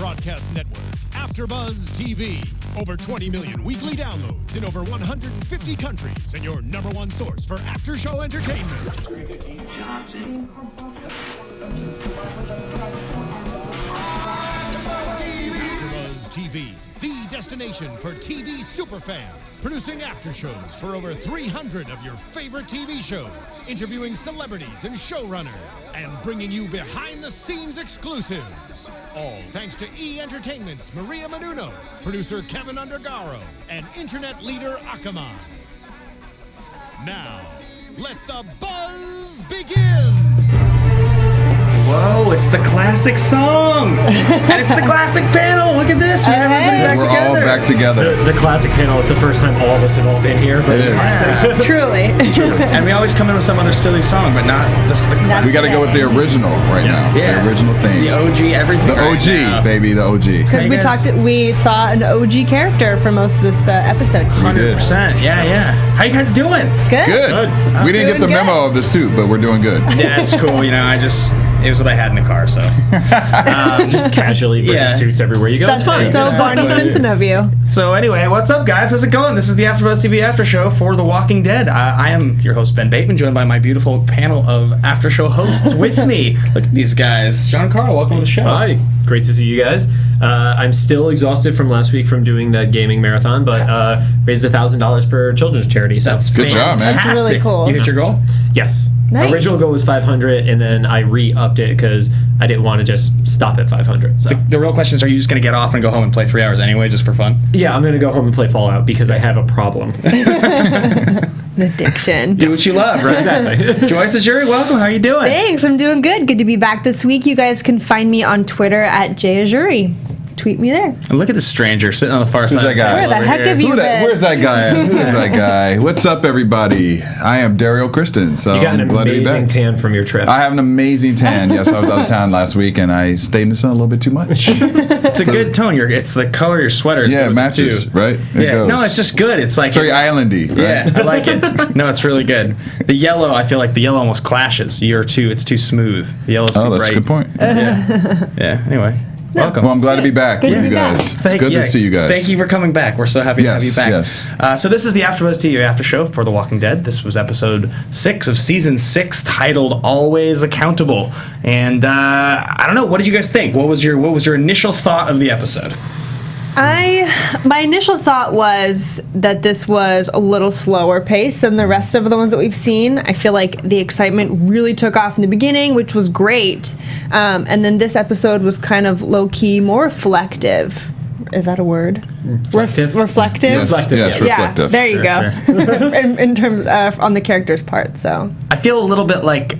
broadcast network, AFTERBUZZ TV. Over 20 million weekly downloads in over 150 countries, and your number one source for after-show entertainment. AFTERBUZZ TV, the destination for TV superfans. Producing after-shows for over 300 of your favorite TV shows. Interviewing celebrities and showrunners. And bringing you behind-the-scenes exclusives. All thanks to E! Entertainment's Maria Menounos, producer Kevin Undergaro, and internet leader Akamai. Now, let the buzz begin! Whoa, it's the classic song! And it's the classic panel! Look at this! We have everybody We're back all together! back together. The classic panel is the first time all of us have all been here, but It it's is. classic. Truly. And we always come in with some other silly song, but not this the classic. We got to go with the original right now. Yeah. The original It's thing. the OG everything. The right OG, now. baby, the OG. Because we saw an OG character for most of this episode. We did. 100%. Yeah. How you guys doing? Good. Good. We didn't get the doing memo of the suit, but we're doing good. Yeah, it's cool. It was what I had in the car, so. Just casually bring Yeah. suits everywhere you go. That's It's fine. so Barney Stinson of you. So anyway, what's up, guys? How's it going? This is the AfterBuzz TV After Show for The Walking Dead. I am your host, Ben Bateman, joined by my beautiful panel of after show hosts with me. Look at these guys. John and Carle, welcome to the show. Hi, great to see you guys. I'm still exhausted from last week from doing the gaming marathon, but raised $1,000 for children's charity. So That's Good job, man. That's really fantastic. cool. You hit your goal? yes. Nice. Original goal was 500, and then I re-upped it because I didn't want to just stop at 500. So The real question is, are you just going to get off and go home and play 3 hours anyway, just for fun? yeah, I'm gonna go home and play Fallout because I have a problem. Addiction. Do what you love, right? Exactly. Joyce Ajouri, welcome. How are you doing? Thanks. I'm doing good. Good to be back this week. You guys can find me on Twitter at Ajouri. Tweet me there. And look at this stranger sitting on the far side. that of the guy? table Where the over heck here. have you been? Where's that guy at? Who is that guy? What's up, everybody? I am Derrial Christon. So You got I'm an glad to be amazing back. tan from your trip. I have an amazing tan. Yes, I was out of town last week and I stayed in the sun a little bit too much. It's a good tone. It's the color of your sweater. Yeah, it with matches, too. right? It Yeah, goes. no, it's just good. It's like It's very islandy, right? Yeah, I like it. No, it's really good. The yellow, I feel like the yellow almost clashes. It's too smooth. The yellow's too Oh, that's bright. a good point. Yeah. Anyway, welcome. Well, I'm glad to be back Good with to you be back. guys. It's good to see you guys. Thank you for coming back. We're so happy to have you Yes, back. yes. So this is the AfterBuzz TV After Show for The Walking Dead. This was episode 6 of season 6, titled "Always Accountable." And I don't know. What did you guys think? What was your initial thought of the episode? My initial thought was that this was a little slower pace than the rest of the ones that we've seen. I feel like the excitement really took off in the beginning, which was great. And then this episode was kind of low-key, more reflective. Is that a word? Reflective? Reflective? Yes, Reflective, yes, yes. Yeah, reflective. there you go. in terms on the character's part, so. I feel a little bit like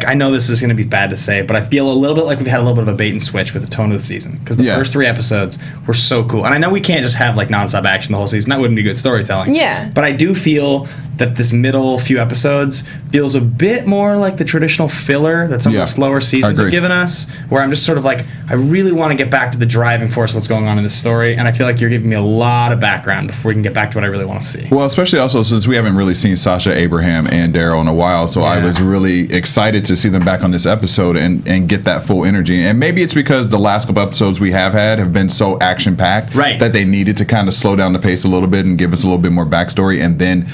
I know this is going to be bad to say, but I feel a little bit like we've had a little bit of a bait and switch with the tone of the season, because the Yeah. first 3 episodes were so cool. And I know we can't just have like nonstop action the whole season. That wouldn't be good storytelling. Yeah. But I do feel that this middle few episodes feels a bit more like the traditional filler that some Yeah. of the slower seasons I have agree. given us, where I'm just sort of like, I really want to get back to the driving force of what's going on in this story, and I feel like you're giving me a lot of background before we can get back to what I really want to see. Well, especially also since we haven't really seen Sasha, Abraham, and Daryl in a while, so I Yeah. was really excited to see them back on this episode and get that full energy. And maybe it's because the last couple episodes we have had have been so action-packed Right. that they needed to kind of slow down the pace a little bit and give us a little bit more backstory and then,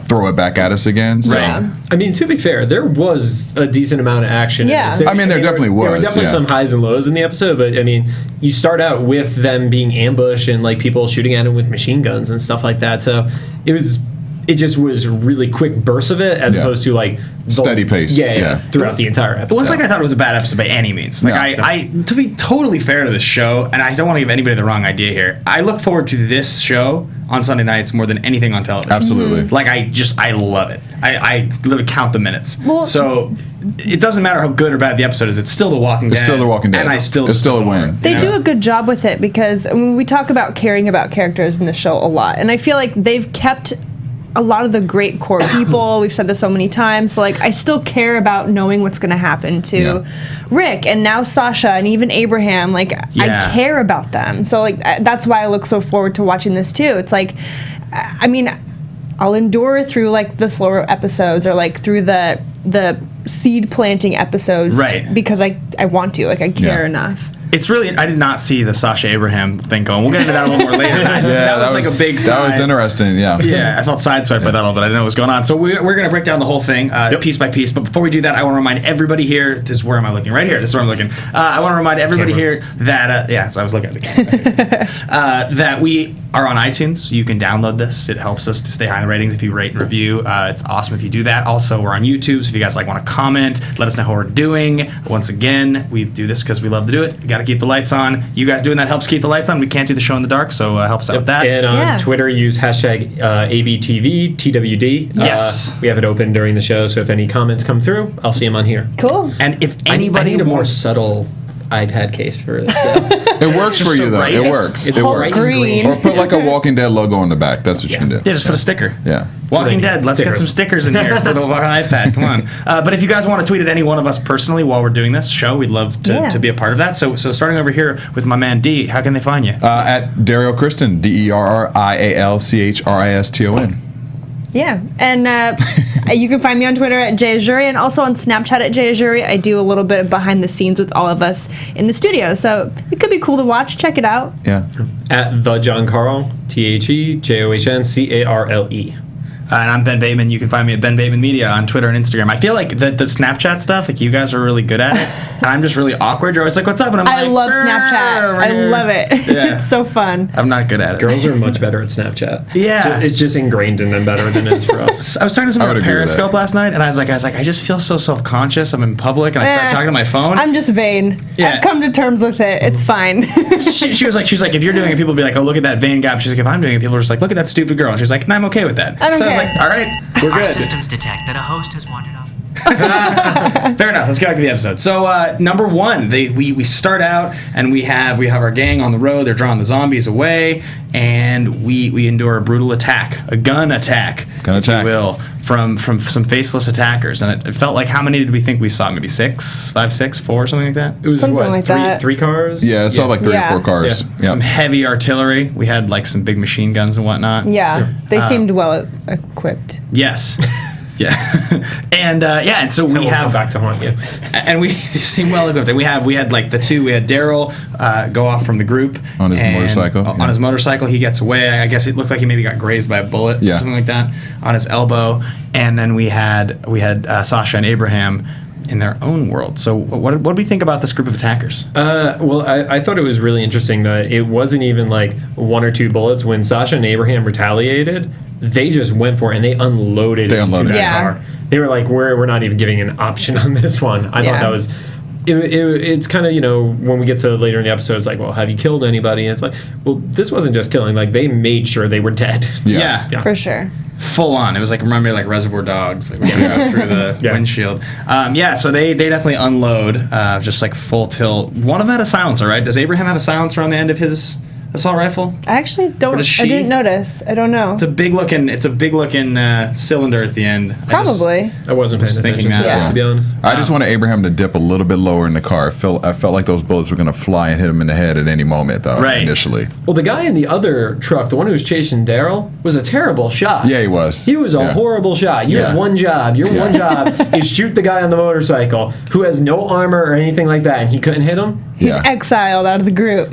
throw it back at us again. So. Right. I mean, to be fair, there was a decent amount of action. Yeah. In this. I mean, there definitely There were was, definitely yeah. some highs and lows in the episode, but I mean, you start out with them being ambushed and like people shooting at them with machine guns and stuff like that. So it just was really quick bursts of it as Yeah. opposed to like Steady pace, yeah. throughout the entire It episode. wasn't like I thought it was a bad episode by any means. Like No. I to be totally fair to this show, and I don't want to give anybody the wrong idea here. I look forward to this show on Sunday nights more than anything on television. Absolutely. Like I love it. I literally count the minutes. Well- So it doesn't matter how good or bad the episode is. It's still The Walking Dead. It's still The Walking Dead. and I still It's just still a adore win. it, They you do know? a good job with it because we talk about caring about characters in the show a lot, and I feel like they've kept a lot of the great core people. We've said this so many times. So, like, I still care about knowing what's going to happen to Yeah. Rick and now Sasha and even Abraham. Like, Yeah. I care about them. So, like, that's why I look so forward to watching this too. It's like, I mean, I'll endure through like the slower episodes or like through the seed planting episodes, Right. Because I want to, like, I care Yeah. enough. It's really, I did not see the Sasha Abraham thing going. We'll get into that a little more later. That was like a big side. That was interesting, yeah. Yeah, I felt sideswiped by that a little bit. I didn't know what was going on. So we're going to break down the whole thing piece by piece. But before we do that, I want to remind everybody here, where am I looking? Right here. This is where I'm looking. I want to remind everybody here that, so I was looking at the camera. That we are on iTunes. You can download this. It helps us to stay high in the ratings if you rate and review. It's awesome if you do that. Also, we're on YouTube. So if you guys want to comment, let us know how we're doing. Once again, we do this because we love to do it. Got to keep the lights on. You guys doing that helps keep the lights on. We can't do the show in the dark, so helps out with that. And on Twitter, use hashtag ABTV, TWD. Yes. We have it open during the show, so if any comments come through, I'll see them on here. Cool. And if I anybody need a more wants- subtle iPad case for this. It works just for so you, though. bright. It works. It's It Hulk works. green. Or put like a Walking Dead logo on the back. That's what you can do. Yeah, just put a sticker. Yeah. Walking So they Dead. need Let's get stickers. some stickers in here for the iPad. Come on. But if you guys want to tweet at any one of us personally while we're doing this show, we'd love to be a part of that. So starting over here with my man D, how can they find you? At Derrial Christon, DerrialChriston. Yeah, and you can find me on Twitter at Joyce Ajouri and also on Snapchat at Joyce Ajouri. I do a little bit behind the scenes with all of us in the studio, so it could be cool to watch. Check it out. Yeah. At the John Carle, TheJohnCarle. And I'm Ben Bateman. You can find me at Ben Bateman Media on Twitter and Instagram. I feel like the Snapchat stuff, like you guys are really good at it. And I'm just really awkward. You're always like, what's up? And I'm I like, love Snapchat. I love it. Yeah. It's so fun. I'm not good at it. Girls are much better at Snapchat. Yeah. It's just ingrained in them better than it is for us. I was talking to I someone would on agree with Periscope that. last night, and I was like, I just feel so self-conscious. I'm in public, and I start talking to my phone. I'm just vain. Yeah. I've come to terms with it. It's fine. she was like, if you're doing it, people will be like, oh, look at that vein gap. She's like, if I'm doing it, people are just like, look at that stupid girl. And she's like, no, I'm okay with that. I don't so I was care. like, all right, we're Our good. systems detect that a host has wandered off. Fair enough. Let's get back to the episode. So, number one, we start out and we have our gang on the road. They're drawing the zombies away, and we endure a brutal attack, a gun attack, if you will, from some faceless attackers. And it felt like, how many did we think we saw? Maybe 6, 5, 6, 4, something like that. It was Something what, like that. three cars? Yeah, I saw like 3 or 4 cars. Yeah. Yeah. Some heavy artillery. We had like some big machine guns and whatnot. Yeah, they seemed well equipped. Yes. Yeah. and so we We'll come have back to haunt you. and we seem well equipped. And we had like the two. We had Daryl go off from the group On his and- motorcycle, On yeah. his motorcycle, he gets away. I guess it looked like he maybe got grazed by a bullet, Yeah. or something like that, on his elbow. And then we had Sasha and Abraham in their own world. So what do we think about this group of attackers? Well, I thought it was really interesting that it wasn't even like 1 or 2 bullets. When Sasha and Abraham retaliated, they just went for it and they unloaded They into unloaded. that Yeah. car. They were like, we're not even giving an option on this one. I thought that was... It's kind of, when we get to later in the episode, it's like, well, have you killed anybody? And it's like, well, this wasn't just killing. Like, they made sure they were dead. Yeah. Yeah. For sure. Full on. It was like, remember, like Reservoir Dogs, like, through the windshield. So they definitely unload, just like full tilt. One of them had a silencer, right? Does Abraham have a silencer on the end of his assault rifle? I actually don't. does she? I didn't notice. I don't know. It's a big looking cylinder at the end. Probably. I wasn't paying Was attention thinking to that. that, to be honest. I just wanted Abraham to dip a little bit lower in the car. I felt like those bullets were going to fly and hit him in the head at any moment, though, Right. initially. Well, the guy in the other truck, the one who was chasing Daryl, was a terrible shot. Yeah, he was. He was a Yeah. horrible shot. You have one job. Your one job is shoot the guy on the motorcycle who has no armor or anything like that, and he couldn't hit him. He's Yeah. exiled out of the group.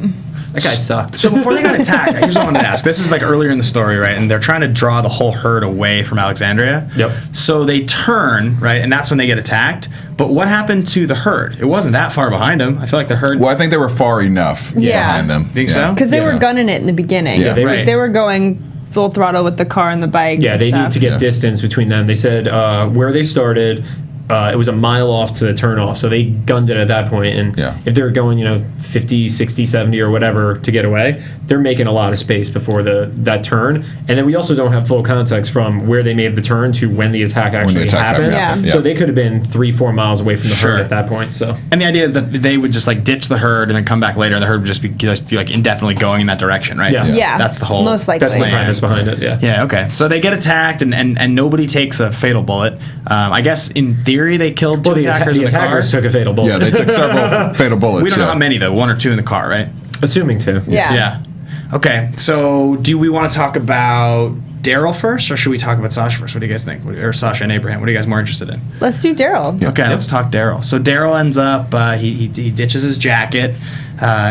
That guy sucked. So before they got attacked, here's what I wanted to ask. This is like earlier in the story, right? And they're trying to draw the whole herd away from Alexandria. Yep. So they turn, right? And that's when they get attacked. But what happened to the herd? It wasn't that far behind them. I feel like the herd... Well, I think they were far enough Yeah. behind them. Think Yeah. so? Because they Yeah. were gunning it in the beginning. Yeah, they were- They were going full throttle with the car and the bike. Yeah, and they stuff. need to get Yeah. distance between them. They said where they started, it was a mile off to the turn off. So they gunned it at that point. And Yeah. if they're going, 50, 60, 70 or whatever to get away, they're making a lot of space before that turn. And then we also don't have full context from where they made the turn to when the attack actually attack happened. happened, yeah. So they could have been 3-4 miles away from the Sure. herd at that point. So And the idea is that they would just like ditch the herd and then come back later, and the herd would just be like indefinitely going in that direction, right? Yeah. Yeah. That's the whole... Most likely. that's the plan. premise behind it. Yeah. Yeah, okay. So they get attacked, and nobody takes a fatal bullet. I guess in theory they killed 2 Well, the attackers in the attackers car. took a fatal bullet. Yeah, they took several fatal bullets. We don't know yeah. how many, though. 1 or 2 in the car, right? Assuming to. Yeah. Yeah. Okay, so do we want to talk about Daryl first, or should we talk about Sasha first? What do you guys think? Or Sasha and Abraham? What are you guys more interested in? Let's do Daryl. Okay, let's talk Daryl. So Daryl ends up, he ditches his jacket,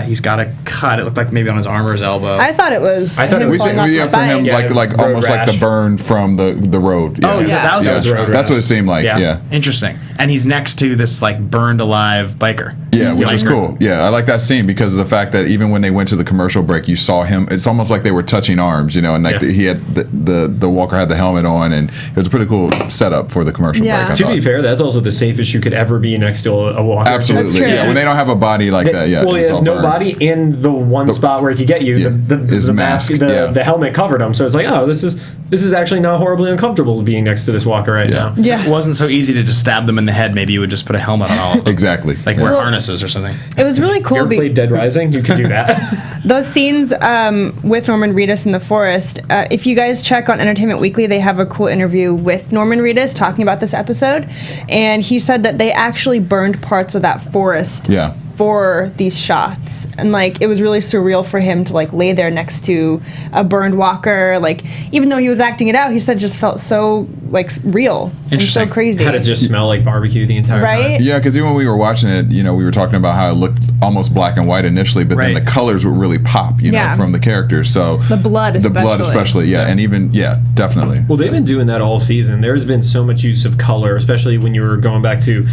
He's got a cut. It looked like maybe on his arm or his elbow. I thought it was. I thought him it was- falling off the for him, bike. like road almost like the rash. burn from the road. Oh, yeah, that was yeah. road That's what it seemed like. Yeah. Yeah. Interesting. And he's next to this like burned alive biker. Yeah, which was Biker. cool. Yeah, I like that scene because of the fact that even when they went to the commercial break, you saw him. It's almost like they were touching arms, and like Yeah. he had the Walker had the helmet on, and it was a pretty cool setup for the commercial Yeah. break. I To be thought. fair, that's also the safest you could ever be next to a walker. Absolutely. That's true. Yeah, when they don't have a body like that. Yeah. Well, he it's has all no burned. body in the one spot where he could get you. Yeah. His The mask, mask, yeah. the helmet covered him. So it's like, oh, this is actually not horribly uncomfortable being next to this walker right Yeah. now. It Yeah. wasn't so easy to just stab them in the head. Maybe you would just put a helmet on all of them. Exactly. Like wear Well- harnesses or something. It was really If you cool. ever played Dead Rising, you could do that. Those scenes with Norman Reedus in the forest, if you guys check on Entertainment Weekly, they have a cool interview with Norman Reedus talking about this episode. And he said that they actually burned parts of that forest Yeah. for these shots. And, like, it was really surreal for him to, like, lay there next to a burned walker. Like, even though he was acting it out, he said it just felt so, like, real. And so Interesting. crazy. Had to just smell like barbecue the entire Right? time. Yeah, because even when we were watching it, we were talking about how it looked almost black and white initially, but Right. then the colors would really pop, Yeah. from the characters. So The blood especially, yeah, and even definitely. Well, they've been doing that all season. There's been so much use of color, especially when you were going back to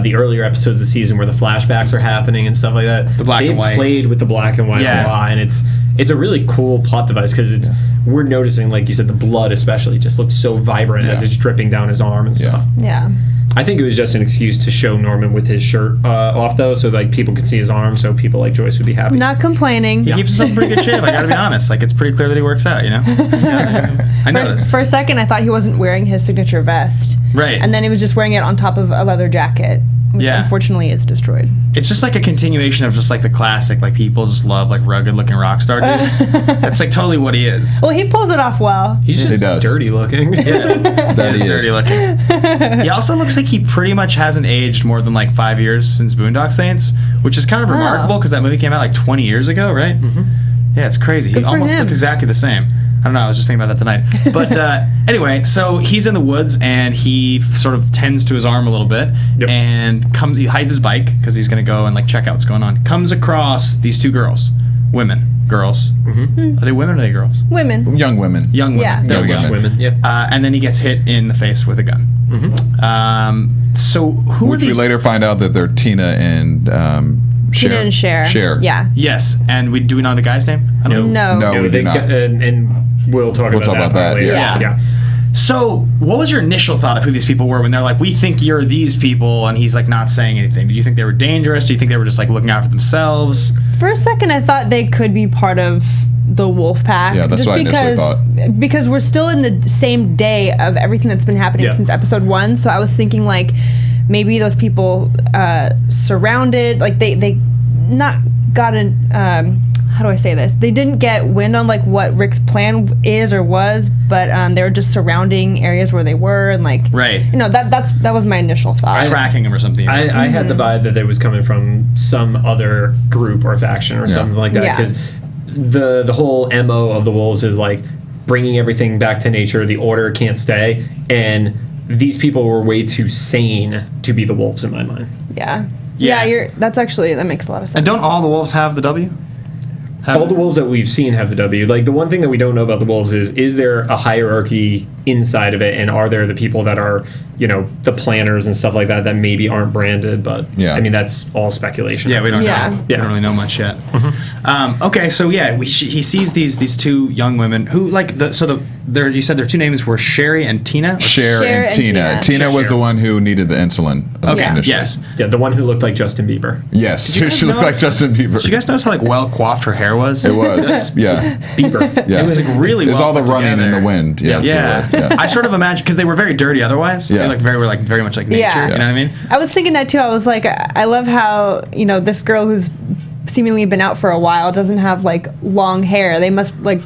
the earlier episodes of the season where the flashbacks are happening and stuff like that. The black they and white. played with the black and white Yeah. a lot, and it's a really cool plot device because we're noticing, like you said, the blood especially just looks so vibrant as Yeah. it's dripping down his arm and stuff. Yeah. I think it was just an excuse to show Norman with his shirt off, though, so like people could see his arm, so people like Joyce would be happy. Not complaining. He keeps himself in pretty good shape. I gotta be honest. Like it's pretty clear that he works out. I noticed. For a second, I thought he wasn't wearing his signature vest. Right. And then he was just wearing it on top of a leather jacket, which Yeah. unfortunately is destroyed. It's just like a continuation of just like the classic. Like people just love like rugged looking rock star dudes. That's like totally what he is. Well, he pulls it off well. He's He just does. dirty looking. That He's he dirty is. looking. He also looks like he pretty much hasn't aged more than like 5 years since Boondock Saints, which is kind of remarkable because that movie came out like 20 years ago, right? Mm-hmm. Yeah, it's crazy. He Good for almost him. looks exactly the same. I don't know. I was just thinking about that tonight. But anyway, so he's in the woods and he sort of tends to his arm a little bit and he hides his bike because he's going to go and like check out what's going on. Comes across these two girls, girls. Mm-hmm. Are they women or are they girls? Women. Young women. Young women. Yeah. There we Young go. women. Women, yeah. And then he gets hit in the face with a gun. Mm-hmm. So who Which are we these? later find out that they're Tina and Cher. Tina and Cher. Cher. Yeah. Yes, and do we know the guy's name? I don't know. No. No. we do not. And we'll talk about that that, later. yeah. Yeah. So, what was your initial thought of who these people were when they're like, "We think you're these people," and he's like not saying anything? Did you think they were dangerous? Do you think they were just like looking out for themselves? For a second, I thought they could be part of the wolf pack. Yeah, that's just what I initially thought. Because we're still in the same day of everything that's been happening Yeah. since episode 1. So I was thinking like maybe those people surrounded, like they not got an how do I say this? They didn't get wind on like what Rick's plan is or was, but they were just surrounding areas where they were and like Right. that was my initial thought. Tracking him or something. I had the vibe that it was coming from some other group or faction or something like that Yeah. because the whole MO of the wolves is like bringing everything back to nature. The order can't stay, and these people were way too sane to be the wolves in my mind. Yeah. Yeah. That makes a lot of sense. And don't all the wolves have the W? All the wolves that we've seen have the W. Like the one thing that we don't know about the wolves is there a hierarchy inside of it, and are there the people that are, the planners and stuff like that that maybe aren't branded? But Yeah. I mean that's all speculation. Yeah, we don't Yeah. know. We don't really know much yet. Okay, so yeah, he sees these two young women who like you said their two names were Sherry and Tina. Cher Cher and and Tina. Tina. Tina was Cher. the one who needed the insulin. Okay, initially. yes. Yeah, the one who looked like Justin Bieber. Yes, you guys she looked like notice- Justin Bieber. Did you guys notice how like well coiffed her hair was? It was, yeah. Bieber. Yeah. It was like really. It's well all the put running together. in the wind. Yeah. that's Yeah. what it was, I sort of imagine because they were very dirty otherwise. Yeah. They looked very much like nature. Yeah. You know what I mean? I was thinking that too. I was like, I love how, this girl who's seemingly been out for a while doesn't have like long hair.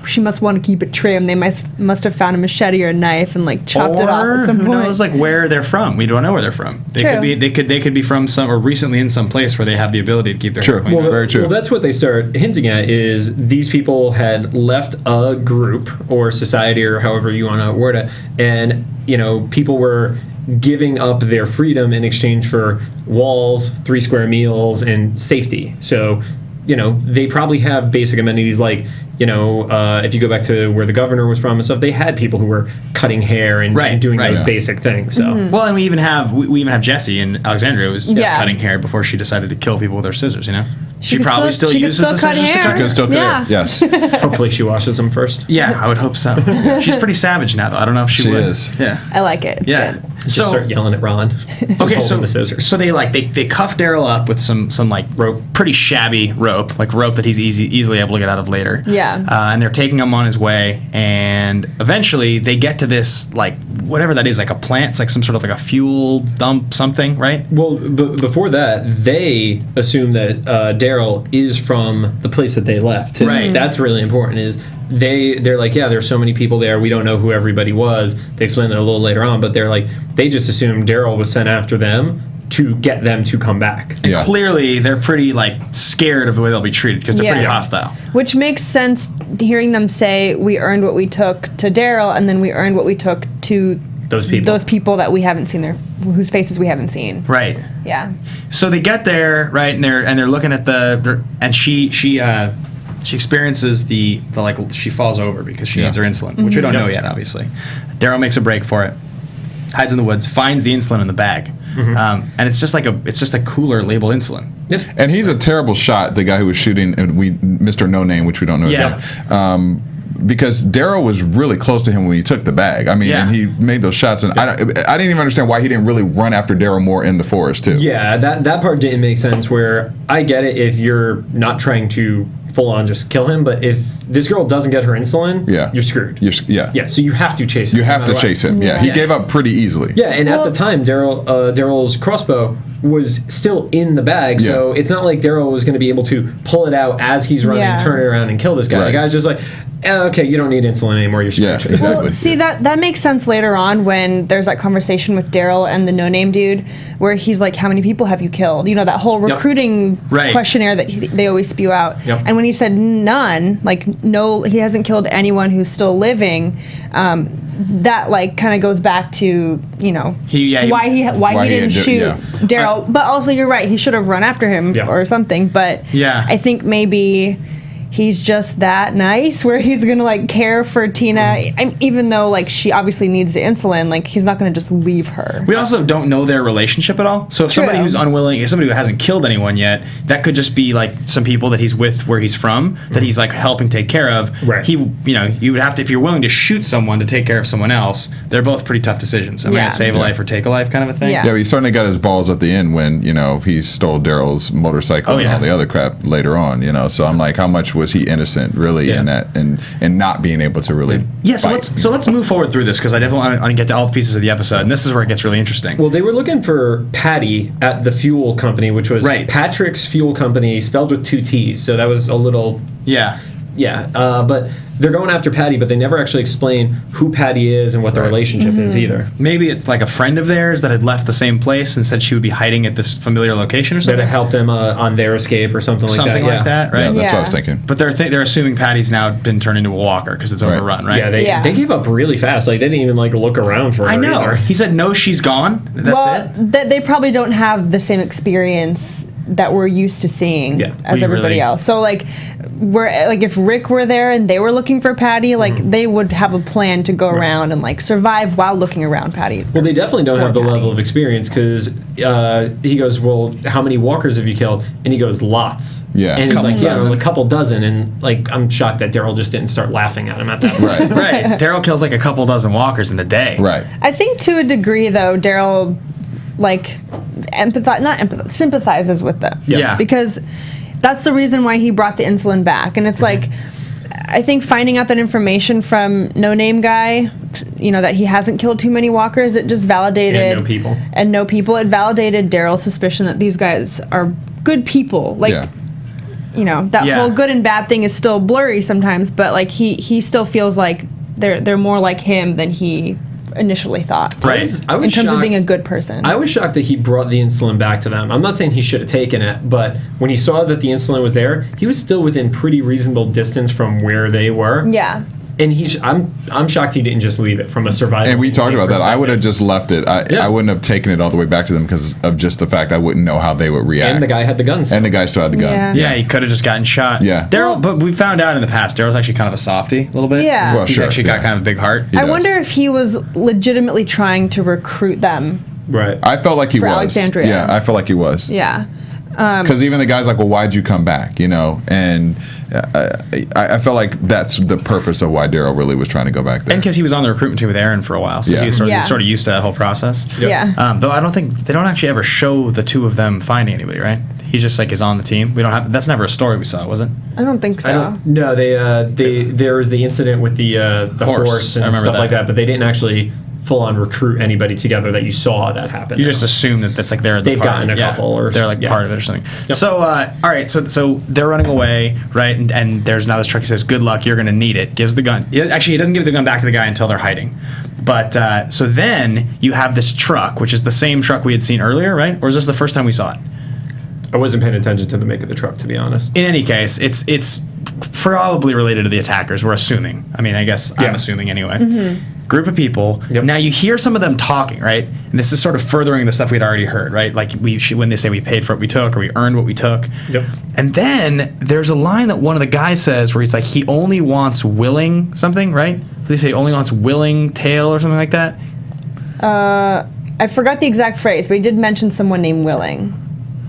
She must want to keep it trim. They must have found a machete or a knife and like chopped it off Or at some who point. knows like where they're from? We don't know where they're from. They True. could be from some or recently in some place where they have the ability to keep their True. hair clean. Well, very true. Well, that's what they start hinting at is these people had left a group or society or however you want to word it, and people were giving up their freedom in exchange for walls, 3 square meals, and safety. So they probably have basic amenities like, if you go back to where the governor was from and stuff, they had people who were cutting hair and doing those basic things. So well, and we even have Jessie in Alexandria was cutting hair before she decided to kill people with her scissors. She probably still uses the scissors to cut She can still cut hair. Yes. Hopefully she washes them first. Yeah, I would hope so. She's pretty savage now, though. I don't know if she would. Is. Yeah. I like it. It's good. Just start yelling at Ron. Okay, so the scissors. So they cuff Daryl up with some like rope, pretty shabby rope, like rope that he's easily able to get out of later. Yeah. And they're taking him on his way, and eventually they get to this like whatever that is, like a plant. It's like some sort of like a fuel dump something, right? Well, before that, they assume that Daryl is from the place that they left. Right. That's really important. Is they're like, yeah, there's so many people there. We don't know who everybody was. They explain that a little later on, but they're like, they just assume Daryl was sent after them to get them to come back. And clearly they're pretty like scared of the way they'll be treated because they're pretty hostile. Which makes sense hearing them say we earned what we took to Daryl and then we earned what we took to those people that we haven't seen whose faces we haven't seen. Right. Yeah. So they get there, right, and they're looking at and she experiences the like she falls over because she needs her insulin, which we don't know yet, obviously. Daryl makes a break for it, hides in the woods, finds the insulin in the bag, and it's just a cooler labeled insulin. Yep. And he's a terrible shot. The guy who was shooting, Mr. No Name, which we don't know yet. Because Daryl was really close to him when he took the bag. I mean, and he made those shots, and I didn't even understand why he didn't really run after Daryl more in the forest too. Yeah, that part didn't make sense. Where I get it if you're not trying to full on just kill him, but if this girl doesn't get her insulin, you're screwed. Yeah, so you have to chase him. You have to chase him. Yeah, he gave up pretty easily. Yeah, and at the time, Daryl's crossbow was still in the bag, so it's not like Daryl was going to be able to pull it out as he's running, turn it around, and kill this guy. The guy's just like, okay, you don't need insulin anymore. You're screwed. Yeah, exactly. Well, see, that makes sense later on when there's that conversation with Daryl and the no-name dude where he's like, how many people have you killed? That whole recruiting questionnaire that they always spew out. And when he said none, like no, he hasn't killed anyone who's still living, that like kind of goes back to why he didn't shoot Daryl. But also you're right, he should have run after him or something. But I think maybe he's just that nice where he's gonna like care for Tina, even though like she obviously needs the insulin. Like he's not gonna just leave her. We also don't know their relationship at all. So if somebody who's unwilling, if somebody who hasn't killed anyone yet, that could just be like some people that he's with where he's from that he's like helping take care of. Right. You would have to, if you're willing to shoot someone to take care of someone else, they're both pretty tough decisions. Am I gonna save a life or take a life kind of a thing? Yeah, but he certainly got his balls at the end when he stole Daryl's motorcycle and all the other crap later on. So I'm like, how much was he innocent really in that and not being able to really so let's move forward through this because I definitely want to get to all the pieces of the episode, and this is where it gets really interesting. Well, they were looking for Patty at the fuel company, which was Patrick's Fuel Company spelled with 2 T's, so that was a little but they're going after Patty, but they never actually explain who Patty is and what their relationship is either. Maybe it's like a friend of theirs that had left the same place and said she would be hiding at this familiar location or something. That helped them on their escape or something like that. Something like that, right? Yeah, that's what I was thinking. But they're assuming Patty's now been turned into a walker because it's overrun, right? Yeah, they gave up really fast. Like they didn't even like look around for her. I know. Either. He said no, she's gone. That's it. They probably don't have the same experience that we're used to seeing as everybody else. So like if Rick were there and they were looking for Patty, like they would have a plan to go around and like survive while looking around Patty. Well, they definitely don't have the level of experience because he goes, well, how many walkers have you killed? And he goes, lots. Yeah. And he's like, a couple dozen. And like, I'm shocked that Daryl just didn't start laughing at him at that point. Right. Daryl kills like a couple dozen walkers in a day. Right. I think to a degree though, Daryl like sympathizes with them. Yeah. Because that's the reason why he brought the insulin back. And it's like, I think finding out that information from No Name Guy, that he hasn't killed too many walkers, it just validated... And no people. It validated Daryl's suspicion that these guys are good people. Like, that whole good and bad thing is still blurry sometimes, but like he still feels like they're more like him than he initially thought. Right. I was in terms shocked, of being a good person. I was shocked that he brought the insulin back to them. I'm not saying he should have taken it, but when he saw that the insulin was there, he was still within pretty reasonable distance from where they were. Yeah. And I'm shocked he didn't just leave it from a survival. And we talked about that. I would have just left it. I Yeah. wouldn't have taken it all the way back to them because of just the fact I wouldn't know how they would react. And the guy had the guns. And the guy still had the gun. Yeah. Yeah, he could have just gotten shot. Yeah. Daryl, but we found out in the past, Daryl's actually kind of a softie a little bit. Yeah. Well, He's sure, actually got kind of a big heart. He I does. wonder if he was legitimately trying to recruit them. Right. I felt like he For was. Alexandria. Yeah, I felt like he was. Yeah. Because even the guy's like, well, why'd you come back? You know, and I felt like that's the purpose of why Daryl really was trying to go back there. And because he was on the recruitment team with Aaron for a while, so Yeah. he was sort of, Yeah. he's sort of used to that whole process. Yeah. Though I don't think they don't actually ever show the two of them finding anybody, right? He's just like is on the team. We don't have. That's never a story we saw, was it? I don't think so. No, there was the incident with the horse I and remember stuff that. like that, but they didn't actually full on recruit anybody together that you saw that happen. You just assume that that's like they're the They've part. gotten a couple or- they're like yeah. part of it or something. Yep. So all right, so they're running away, right? And there's now this truck. He says, "Good luck, you're gonna need it." Gives the gun. Actually, he doesn't give the gun back to the guy until they're hiding. But so then you have this truck, which is the same truck we had seen earlier, right? Or is this the first time we saw it? I wasn't paying attention to the make of the truck, to be honest. In any case, it's probably related to the attackers. We're assuming. I mean, I guess I'm Yeah. assuming anyway. Group of people. Yep. Now you hear some of them talking, right? And this is sort of furthering the stuff we'd already heard, right? Like when they say we paid for what we took or we earned what we took. Yep. And then there's a line that one of the guys says where he's like, he only wants willing something, right? They say only wants willing tail or something like that. I forgot the exact phrase, but he did mention someone named Willing.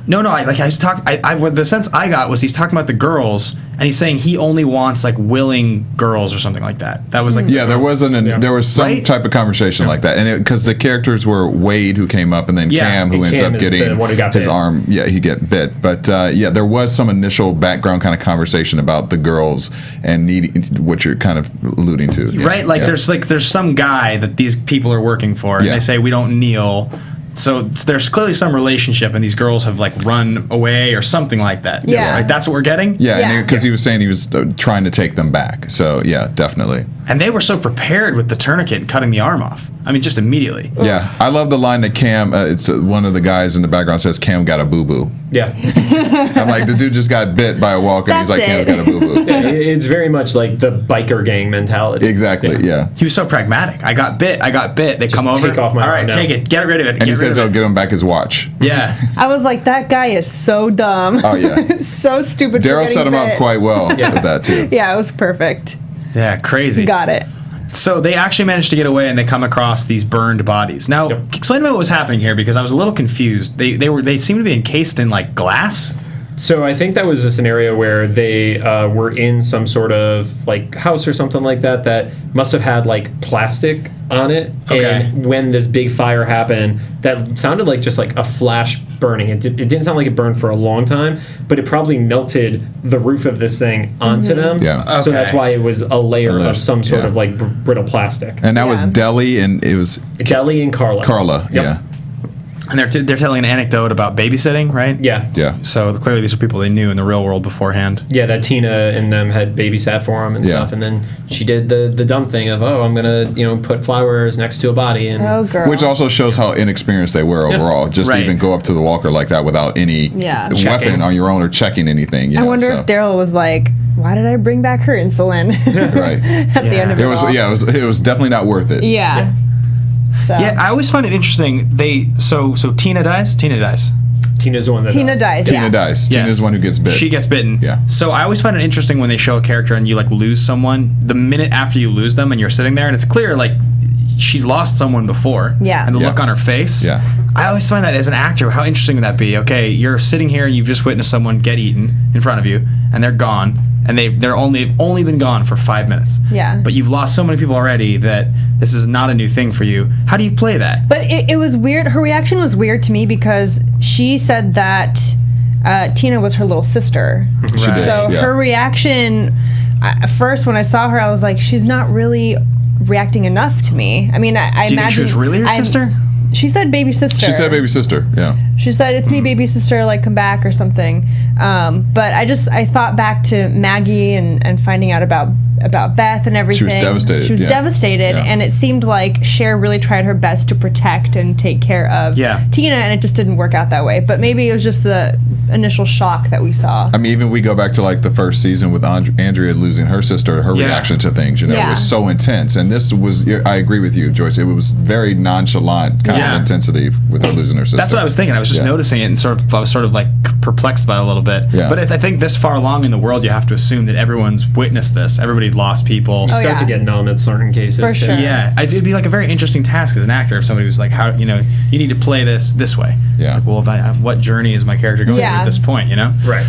No, the sense I got was he's talking about the girls, and he's saying he only wants like willing girls or something like that. That was like Yeah, there was some Right? type of conversation like that, and because the characters were Wade who came up, and then Yeah, Cam who and ends Cam up is the getting one who got his bit. arm. Yeah, he get bit, but yeah, there was some initial background kind of conversation about the girls and needing what you're kind of alluding to, yeah, right? Like yeah. there's some guy that these people are working for, and Yeah. they say we don't kneel. So there's clearly some relationship, and these girls have like run away or something like that. Yeah. Right? That's what we're getting. Yeah, Yeah. because he was saying he was trying to take them back. So yeah, definitely. And they were so prepared with the tourniquet and cutting the arm off. I mean, just immediately. Yeah, I love the line that Cam. It's one of the guys in the background says Cam got a boo boo. Yeah. I'm like, the dude just got bit by a walker. And he's That's like, Cam's it. got a boo boo. It's very much like the biker gang mentality. Exactly. Yeah. He was so pragmatic. I got bit. They come over. take off my All right, arm now. take it. Get rid of it. And he says he'll get him back his watch. Yeah. I was like, that guy is so dumb. Oh yeah. So stupid. for Daryl getting set him up bit. quite well with that too. Yeah, it was perfect. Yeah, crazy. Got it. So they actually managed to get away, and they come across these burned bodies. Now, Yep. explain to me what was happening here, because I was a little confused. They seemed to be encased in like glass. So I think that was a scenario where they were in some sort of like house or something like that that must have had like plastic on it. Okay. And when this big fire happened, that sounded like just like a flash burning. It didn't sound like it burned for a long time, but it probably melted the roof of this thing onto them. Yeah. So that's Okay. why it was a layer of some sort Yeah. of like brittle plastic. And that was Yeah. Deli, and it was Kelly and Carla. Carla. Yep. Yeah. And they're telling an anecdote about babysitting, right? Yeah. Yeah. So clearly these are people they knew in the real world beforehand. Yeah, that Tina and them had babysat for him and Yeah. stuff, and then she did the dumb thing of, I'm gonna put flowers next to a body, and Oh, girl. Which also shows how inexperienced they were overall. Just to Right. even go up to the walker like that without any Yeah. weapon Checking. on your own or checking anything. You I know, wonder so. if Daryl was like, why did I bring back her insulin Right. at the end of it? It was all? it was definitely not worth it. Yeah. So. Yeah, I always find it interesting. So Tina dies. Tina's the one that Tina dies. Tina Yeah. dies. Yes. Tina's the one who gets bit. She gets bitten. Yeah. So I always find it interesting when they show a character and you like lose someone. The minute after you lose them and you're sitting there and it's clear like she's lost someone before. Yeah. And the Yeah. look on her face. Yeah. I always find that as an actor, how interesting would that be? Okay, you're sitting here and you've just witnessed someone get eaten in front of you, and they're gone, and they've only been gone for 5 minutes. Yeah. But you've lost so many people already that this is not a new thing for you. How do you play that? But it was weird. Her reaction was weird to me because she said that Tina was her little sister. She did. So yeah. her reaction, at first when I saw her, I was like, she's not really reacting enough to me. I mean, I Do you imagine think she was really her sister? She said baby sister. She said baby sister. Yeah. She said, it's me, baby sister, like, come back or something. But I thought back to Maggie and finding out about about Beth and everything. She was devastated. She was devastated, and it seemed like Cher really tried her best to protect and take care of Tina, and it just didn't work out that way. But maybe it was just the initial shock that we saw. I mean, even we go back to like the first season with Andrea losing her sister, her reaction to things, you know, was so intense. And this was, I agree with you, Joyce. It was very nonchalant kind of intensity with her losing her sister. That's what I was thinking. I was just noticing it, and I was sort of like perplexed by it a little bit. Yeah. But I think this far along in the world, you have to assume that everyone's witnessed this. Everybody's lost people. You start to get numb in certain cases. For sure. Yeah, it'd be like a very interesting task as an actor if somebody was like, "How, you know, you need to play this way." Yeah. Like, well, what journey is my character going through at this point? You know. Right.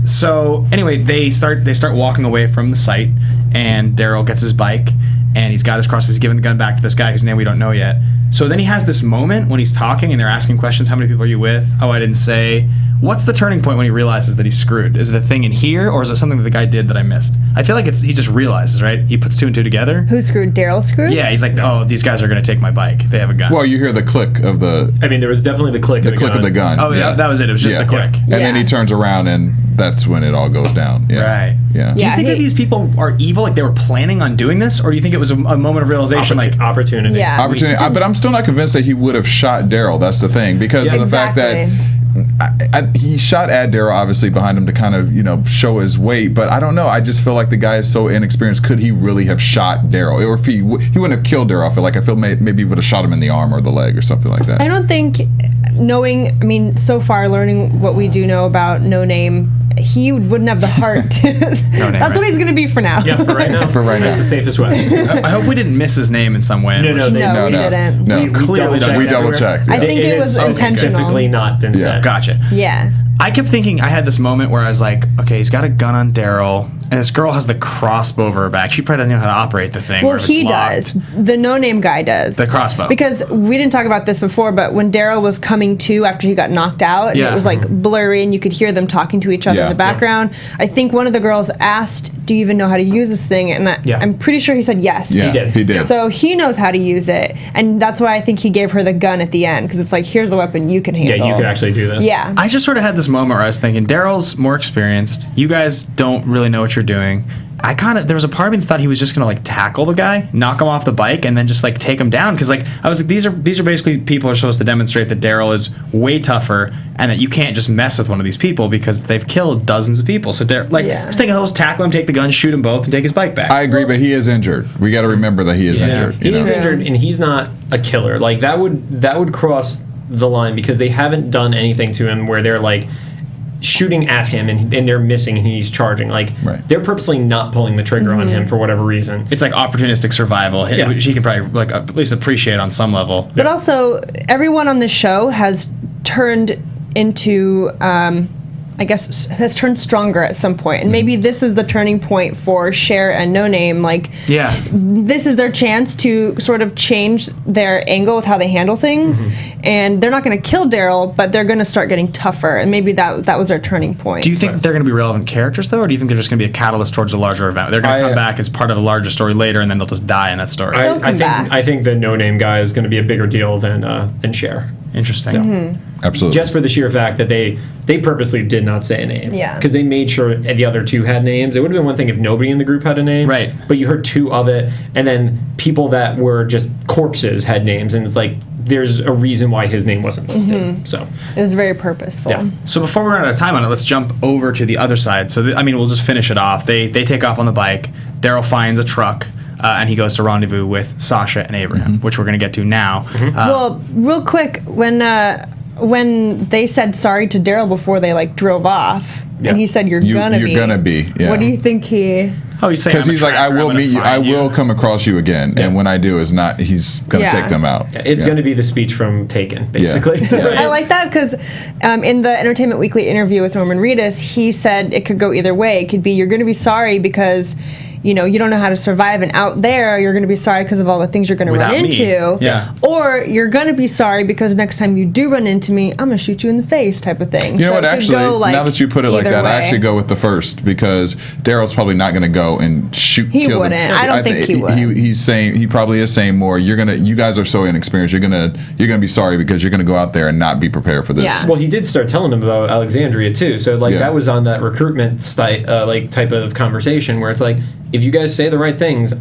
So anyway, they start walking away from the site, and Daryl gets his bike, and he's got his crossbow. He's giving the gun back to this guy whose name we don't know yet. So then he has this moment when he's talking, and they're asking questions. How many people are you with? Oh, I didn't say. What's the turning point when he realizes that he's screwed? Is it a thing in here, or is it something that the guy did that I missed? I feel like he just realizes, right? He puts two and two together. Who screwed? Daryl screwed? Yeah, he's like, oh, these guys are going to take my bike. They have a gun. Well, you hear the click of the... I mean, there was definitely the click of the gun. Oh, yeah, that was it. It was just the click. And then he turns around, and that's when it all goes down. Yeah. Right. Yeah. Do you think that these people are evil, like they were planning on doing this, or do you think it was a moment of realization, like... Opportunity. Yeah. Opportunity. But I'm still not convinced that he would have shot Daryl. That's the thing. Because of the fact that... he shot at Daryl, obviously, behind him to kind of, you know, show his weight. But I don't know. I just feel like the guy is so inexperienced. Could he really have shot Daryl? Or if he wouldn't have killed Daryl. I feel maybe he would have shot him in the arm or the leg or something like that. I don't think, so far learning what we do know about No Name, he wouldn't have the heart to... That's what he's going to be for now. Yeah, for right now. That's the safest way. I hope we didn't miss his name in some way. No, we didn't. No, We double-checked. I think it was intentional. Specifically not been said. Gotcha. Yeah. I kept thinking, I had this moment where I was like, okay, he's got a gun on Daryl, and this girl has the crossbow over her back. She probably doesn't know how to operate the thing. Well, he does. The No Name guy does. The crossbow. Because we didn't talk about this before, but when Daryl was coming to after he got knocked out, and it was like blurry, and you could hear them talking to each other in the background, I think one of the girls asked, do you even know how to use this thing? And I'm pretty sure he said yes. Yeah, he did. So he knows how to use it, and that's why I think he gave her the gun at the end, because it's like, here's a weapon you can handle. Yeah, you could actually do this. Yeah. I just sort of had this moment where I was thinking, Daryl's more experienced. You guys don't really know what you're doing. There was a part of me that thought he was just gonna like tackle the guy, knock him off the bike, and then just like take him down. Because like I was like, these are basically people who are supposed to demonstrate that Daryl is way tougher, and that you can't just mess with one of these people because they've killed dozens of people. So I was thinking, let's tackle him, take the gun, shoot them both, and take his bike back. I agree, but he is injured. We got to remember that he is injured. He is injured, and he's not a killer. Like that would cross the line, because they haven't done anything to him where they're like shooting at him and they're missing and he's charging. Like they're purposely not pulling the trigger on him for whatever reason. It's like opportunistic survival. She can probably like at least appreciate on some level. But also, everyone on the show has turned into I guess, has turned stronger at some point. And maybe this is the turning point for Cher and No Name. Like, this is their chance to sort of change their angle with how they handle things. And they're not going to kill Daryl, but they're going to start getting tougher. And maybe that was their turning point. Do you think they're going to be relevant characters, though? Or do you think they're just going to be a catalyst towards a larger event? They're going to come back as part of a larger story later, and then they'll just die in that story. I think the No Name guy is going to be a bigger deal than Cher. Interesting. Absolutely. Just for the sheer fact that they purposely did not say a name. Yeah. Because they made sure the other two had names. It would have been one thing if nobody in the group had a name. Right. But you heard two of it, and then people that were just corpses had names, and it's like, there's a reason why his name wasn't listed. So it was very purposeful. Yeah. So before we run out of time on it, let's jump over to the other side. So we'll just finish it off. They take off on the bike. Daryl finds a truck. And he goes to rendezvous with Sasha and Abraham, which we're going to get to now. Well, real quick, when they said sorry to Daryl before they drove off, and he said, "You're gonna be." Yeah. What do you think he? Oh, he's saying, because he's like, I will meet you. I will come across you again. And when I do, he's going to take them out. Yeah, it's going to be the speech from Taken, basically. I like that because in the Entertainment Weekly interview with Norman Reedus, he said it could go either way. It could be, you're going to be sorry because you don't know how to survive, and out there you're going to be sorry because of all the things you're going to run into. Yeah. Or you're going to be sorry because next time you do run into me, I'm going to shoot you in the face, type of thing. You know what? Actually, now that you put it like that, I actually go with the first, because Daryl's probably not going to go and kill them. He wouldn't. I don't think he would. He's saying, he probably is saying more, you guys are so inexperienced. You're gonna be sorry because you're gonna go out there and not be prepared for this. Yeah. Well, he did start telling them about Alexandria too. So that was on that recruitment type of conversation where it's like, if you guys say the right things,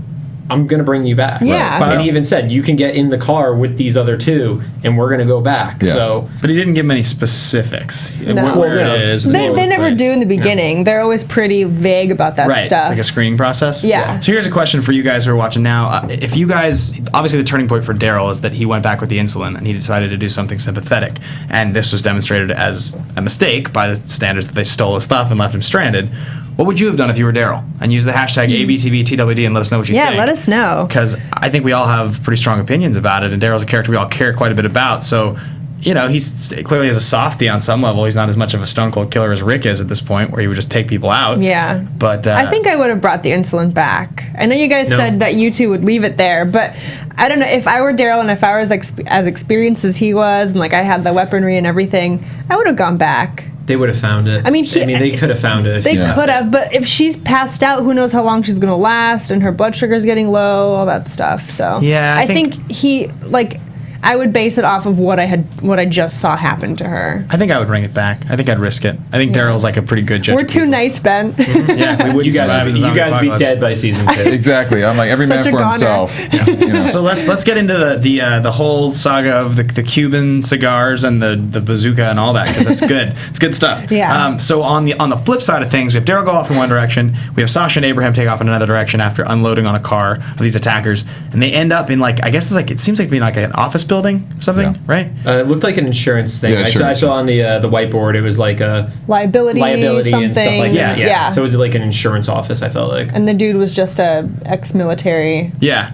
I'm going to bring you back. Yeah. Right. And he even said, you can get in the car with these other two, and we're going to go back. Yeah. So, But he didn't give many specifics. No. Where it is. They what never place. do in the beginning. They're always pretty vague about that Right, stuff. it's like a screening process. Yeah. So here's a question for you guys who are watching now. If you guys, obviously the turning point for Daryl is that he went back with the insulin and he decided to do something sympathetic. And this was demonstrated as a mistake by the standards that they stole his stuff and left him stranded. What would you have done if you were Daryl? And use the hashtag ABTVTWD and let us know what you think. Yeah, let us know. Because I think we all have pretty strong opinions about it, and Daryl's a character we all care quite a bit about. So, you know, he's clearly has a softie on some level. He's not as much of a stone cold killer as Rick is at this point, where he would just take people out. Yeah. But I think I would have brought the insulin back. I know you guys said that you two would leave it there, but I don't know. If I were Daryl and if I was as experienced as he was, and like I had the weaponry and everything, I would have gone back. they would have found it. I mean, they could have found it. They could have, but if she's passed out, who knows how long she's going to last, and her blood sugar's getting low, all that stuff. So yeah, I think he like. I would base it off of what I just saw happen to her. I think I would bring it back. I think I'd risk it. I think Daryl's like a pretty good judge. We're too nice, Ben. Yeah, we wouldn't You survive in the guys zombie would be apocalypse. dead by season 2. Exactly. I'm like every man Such a for goner. himself. You know. So let's get into the whole saga of the Cuban cigars and the bazooka and all that, because it's good. It's good stuff. Yeah. So on the flip side of things, we have Daryl go off in one direction. We have Sasha and Abraham take off in another direction after unloading on a car of these attackers, and they end up in it seems like being like an office building or something, Yeah. right? It looked like an insurance thing. Yeah, I saw on the whiteboard it was like a Liability and stuff like something. that. Yeah. So it was like an insurance office, I felt like. And the dude was just a ex-military. Yeah.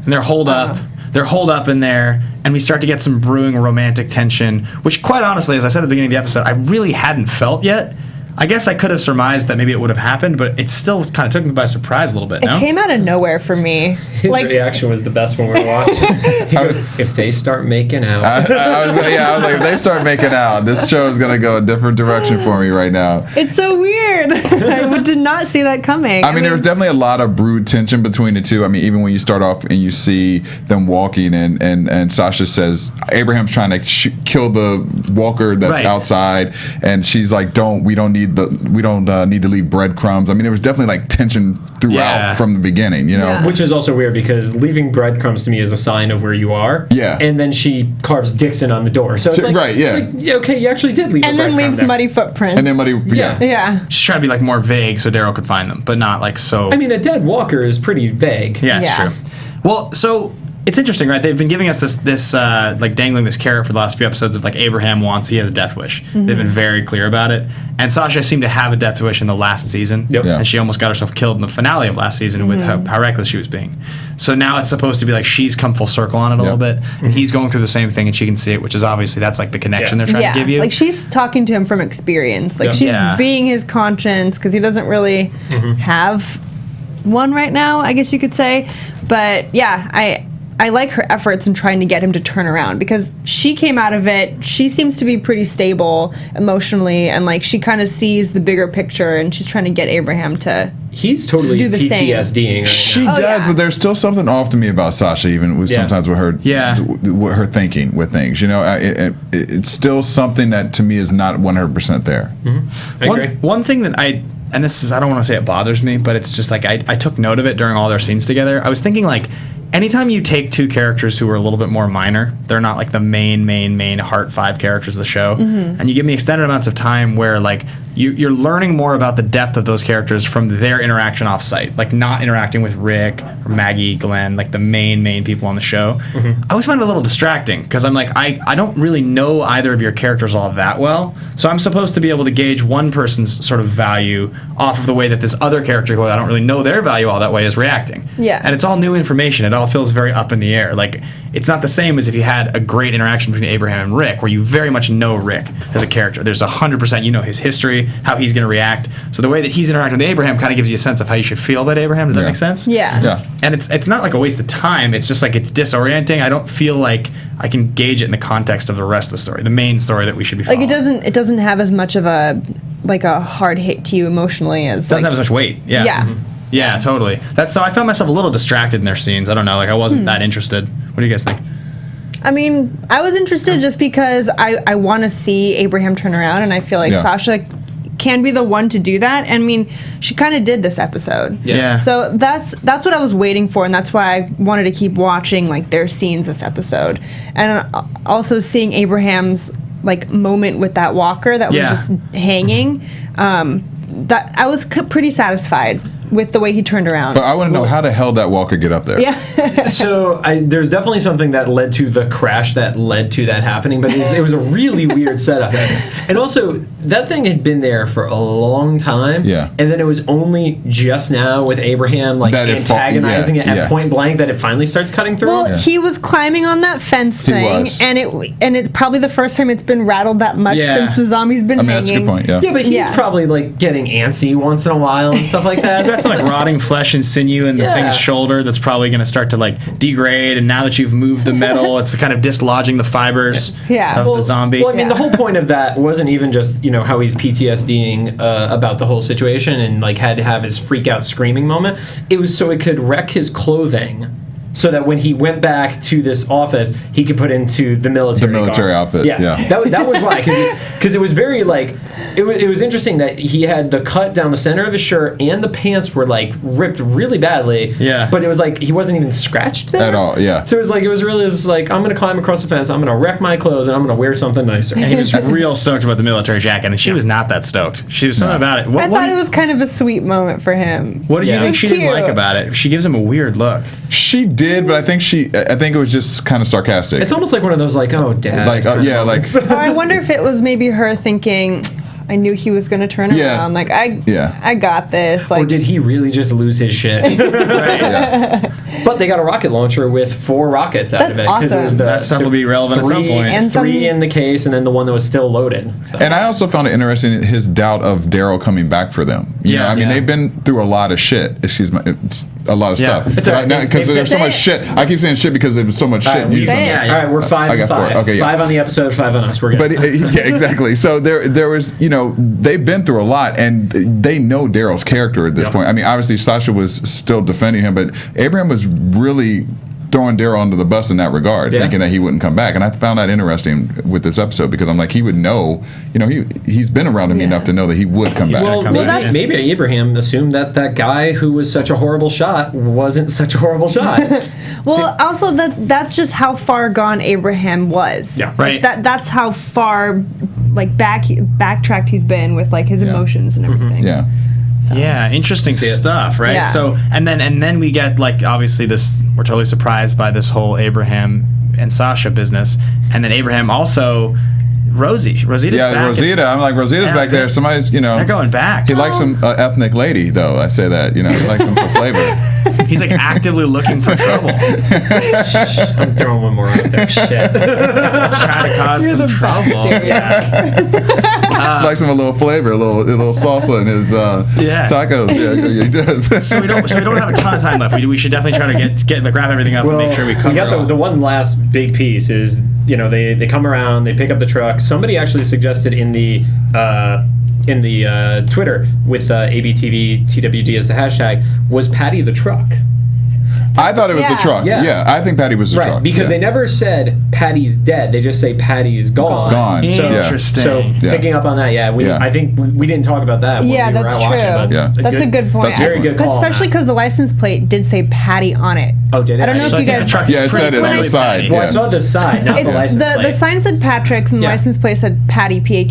And they're holed up. They're holed up in there, and we start to get some brewing romantic tension, which, quite honestly, as I said at the beginning of the episode, I really hadn't felt yet. I guess I could have surmised that maybe it would have happened, but it still kind of took me by surprise a little bit, no? It came out of nowhere for me. His reaction was the best when we were watching. He goes, if they start making out. I was like, if they start making out, this show is going to go a different direction for me right now. It's so weird. I did not see that coming. I mean, there was definitely a lot of brewed tension between the two. I mean, even when you start off and you see them walking, and Sasha says Abraham's trying to kill the walker that's outside, and she's like, we don't need to leave breadcrumbs. I mean, there was definitely like tension throughout from the beginning, you know. Yeah. Which is also weird because leaving breadcrumbs to me is a sign of where you are. Yeah. And then she carves Dixon on the door. So it's like, it's like, okay, you actually did leave and a then leaves there. muddy footprints. And then Yeah. She's trying to be like more vague so Daryl could find them, but not like so. I mean, a dead walker is pretty vague. Yeah, it's Yeah. true. Well, so it's interesting, right? They've been giving us this like dangling this carrot for the last few episodes of like Abraham he has a death wish. They've been very clear about it. And Sasha seemed to have a death wish in the last season. Yep. Yeah. And she almost got herself killed in the finale of last season with how reckless she was being. So now it's supposed to be like she's come full circle on it a little bit. And he's going through the same thing and she can see it, which is obviously that's like the connection they're trying to give you. Like she's talking to him from experience. Like she's being his conscience because he doesn't really have one right now, I guess you could say. But yeah, I like her efforts in trying to get him to turn around because she came out of it. She seems to be pretty stable emotionally, and like she kind of sees the bigger picture, and she's trying to get Abraham to. He's totally do the same. PTSDing right She now. does, but there's still something off to me about Sasha, even with sometimes with her, with her thinking with things. You know, it's still something that to me is not 100% there. I agree. One thing that I don't want to say it bothers me, but it's just like I took note of it during all their scenes together. I was thinking like, anytime you take two characters who are a little bit more minor, they're not like the main heart 5 characters of the show, and you give me extended amounts of time where like you're learning more about the depth of those characters from their interaction off site, like not interacting with Rick or Maggie, Glenn, like the main people on the show. I always find it a little distracting because I'm like, I don't really know either of your characters all that well, so I'm supposed to be able to gauge one person's sort of value off of the way that this other character, who I don't really know their value all that way, is reacting. Yeah. And it's all new information. It all feels very up in the air. Like, it's not the same as if you had a great interaction between Abraham and Rick, where you very much know Rick as a character. There's 100%, you know his history, how he's going to react. So the way that he's interacting with Abraham kind of gives you a sense of how you should feel about Abraham. Does that make sense? Yeah. And it's not like a waste of time. It's just like it's disorienting. I don't feel like I can gauge it in the context of the rest of the story, the main story that we should be following. Like it doesn't have as much of a hard hit to you emotionally as It doesn't have as much weight. Yeah. Yeah. Yeah, totally. So I found myself a little distracted in their scenes. I don't know, like I wasn't that interested. What do you guys think? I mean, I was interested just because I want to see Abraham turn around, and I feel like Sasha can be the one to do that. And I mean, she kind of did this episode. Yeah. So that's what I was waiting for, and that's why I wanted to keep watching like their scenes this episode, and also seeing Abraham's like moment with that walker that was just hanging. That I was pretty satisfied with the way he turned around. But I want to know how the hell that walker get up there. Yeah. So there's definitely something that led to the crash that led to that happening, but it was a really weird setup. And also, that thing had been there for a long time. Yeah. And then it was only just now with Abraham like That it antagonizing it at point blank that it finally starts cutting through. Well, he was climbing on that fence thing, was. and it's probably the first time it's been rattled that much since the zombie's been hanging. That's a good point. Yeah. Yeah, but he's probably like getting antsy once in a while and stuff like that. Got some like rotting flesh and sinew in the thing's shoulder that's probably going to start to like degrade, and now that you've moved the metal, it's kind of dislodging the fibers of the zombie. Well, I mean, the whole point of that wasn't even just, you know, how he's PTSDing about the whole situation and like had to have his freak out screaming moment. It was so it could wreck his clothing, so that when he went back to this office, he could put into the military outfit. Yeah. That was why, because it was very like it was interesting that he had the cut down the center of his shirt and the pants were like ripped really badly. Yeah. But it was like he wasn't even scratched there At all. Yeah. So it was really just like, I'm gonna climb across the fence, I'm gonna wreck my clothes, and I'm gonna wear something nicer. And he was real stoked about the military jacket, and she was not that stoked. She was something about it. I thought it was kind of a sweet moment for him. What did you think she didn't Cute. like about it? She gives him a weird look. She did, but I think it was just kind of sarcastic. It's almost like one of those like, oh, dad. like, Or I wonder if it was maybe her thinking, I knew he was going to turn around. Like, I got this. Like, or did he really just lose his shit? Right? Yeah. But they got a rocket launcher with 4 rockets out of it. That's awesome. That stuff will be relevant at some point. And 3 in the case, and then the one that was still loaded. So. And I also found it interesting his doubt of Daryl coming back for them. You know, I mean, they've been through a lot of shit. Excuse me, it's a lot of stuff. It's all right. Because there's so much shit. I keep saying shit because there's so much shit. All right, we're 5 and 5. Okay, yeah. 5 on the episode, 5 on us. We're good. But yeah, exactly. So there was, you know, they've been through a lot, and they know Daryl's character at this point. I mean, obviously Sasha was still defending him, but Abraham was really throwing Daryl under the bus in that regard, thinking that he wouldn't come back. And I found that interesting with this episode because I'm like, he would know, you know, he's been around him enough to know that he would come back. Well, maybe Abraham assumed that guy who was such a horrible shot wasn't such a horrible shot. Well, also that's just how far gone Abraham was. Yeah, right. Like, that's how far like backtracked he's been with like his emotions and everything. Yeah. So. Yeah, interesting stuff, right? Yeah. So, and then we get like obviously this. We're totally surprised by this whole Abraham and Sasha business, and then Abraham also. Rosita's back. Rosita. I'm like, Rosita's back there. Somebody's, you know. They're going back. He likes some ethnic lady, though. I say that, you know. He likes some flavor. He's like actively looking for trouble. I'm throwing one more out there. Shit. Trying to cause some trouble. Yeah. Likes him a little flavor, a little salsa in his tacos. Yeah, he does. So we don't have a ton of time left. We should definitely try to grab everything up and make sure we cover We got the one last big piece is, you know, they come around, they pick up the truck. Somebody actually suggested in the Twitter with ABTV TWD as the hashtag, was Patty the truck? I thought it was the truck. Yeah. I think Patty was the truck. Because they never said Patty's dead. They just say Patty's gone. Interesting. So picking up on that, I think we didn't talk about that when we were that's out watching. true. But that's a good point. That's a very good call. Especially because the license plate did say Patty on it. Oh, did it? I don't know if you guys. It said it on the side. Well, I saw the side, not the license plate. The sign said Patrick's and the license plate said Patty, Patty.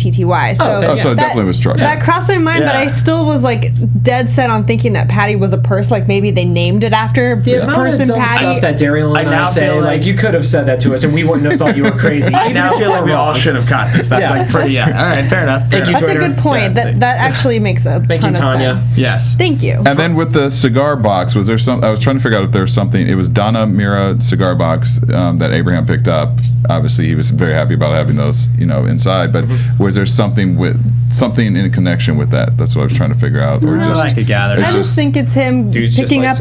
So so it definitely was truck. That crossed my mind, but I still was like dead set on thinking that Patty was a person. Like maybe they named it after the person Patty. That Derrial and I say, like, you could have said that to us and we wouldn't have thought you were crazy. I now feel like we all should have caught this. That's like pretty, all right, fair enough. Thank you, That's Twitter. a good point. That actually makes a ton of sense. Yes. Thank you. And then with the cigar box, was there some? I was trying to figure out if there was something. It was Donna Mira cigar box that Abraham picked up. Obviously, he was very happy about having those, you know, inside. But was there something in connection with that? That's what I was trying to figure out. Or just I could gather. I just think it's him picking up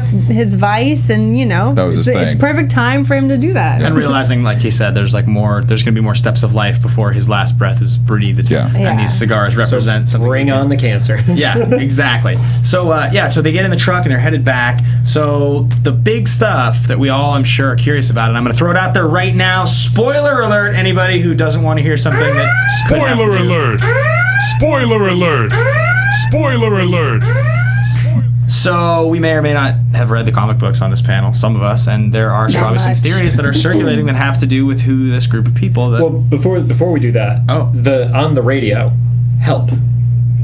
his vice, and you know, that was his thing. It's perfect time for him to do that. And realizing, like he said, there's going to be more steps of life before his last breath is breathed. Yeah. And these cigars represent something. Bring on the cancer. Yeah, exactly. So so they get in the truck and they're headed back. So the big stuff that we all, I'm sure, are curious about, and I'm going to throw it out there right now. Spoiler alert! Anybody who doesn't want to hear something that Spoiler alert! Spoiler alert! Spoiler alert! So we may or may not have read the comic books on this panel, some of us, and there are probably some theories that are circulating that have to do with who this group of people that... Well, before we do that, on the radio, help.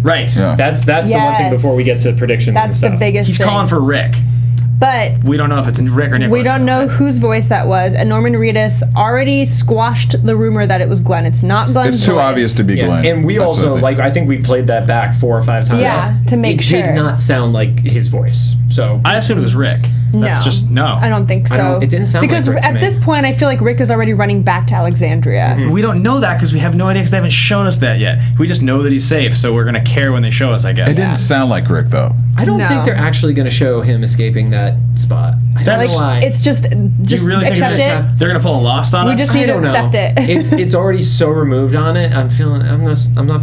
Right. Yeah. That's the one thing before we get to predictions and That's stuff. the biggest He's thing. calling for Rick. But We don't know if it's Rick or Nicholas. we don't know whose voice that was, and Norman Reedus already squashed the rumor that it was Glenn. It's not Glenn's It's too voice. obvious to be Yeah, Glenn. and we also, Absolutely. like, I think we played that back 4 or 5 times. Yeah, to make it sure. did not sound like his voice. So I assumed it was Rick. That's No. just, no. I don't think so. It didn't sound like because Rick to at me. this point, I feel like Rick is already running back to Alexandria. We don't know that because we have no idea because they haven't shown us that yet. We just know that he's safe, so we're going to care when they show us, I guess. It didn't sound like Rick, though. I don't No. think they're actually going to show him escaping that spot. I don't That's- know why. It's just Do you really think accept they're it. going to pull a Lost on We us? just need I to don't know. accept it. It's already so removed on it. I'm not feeling That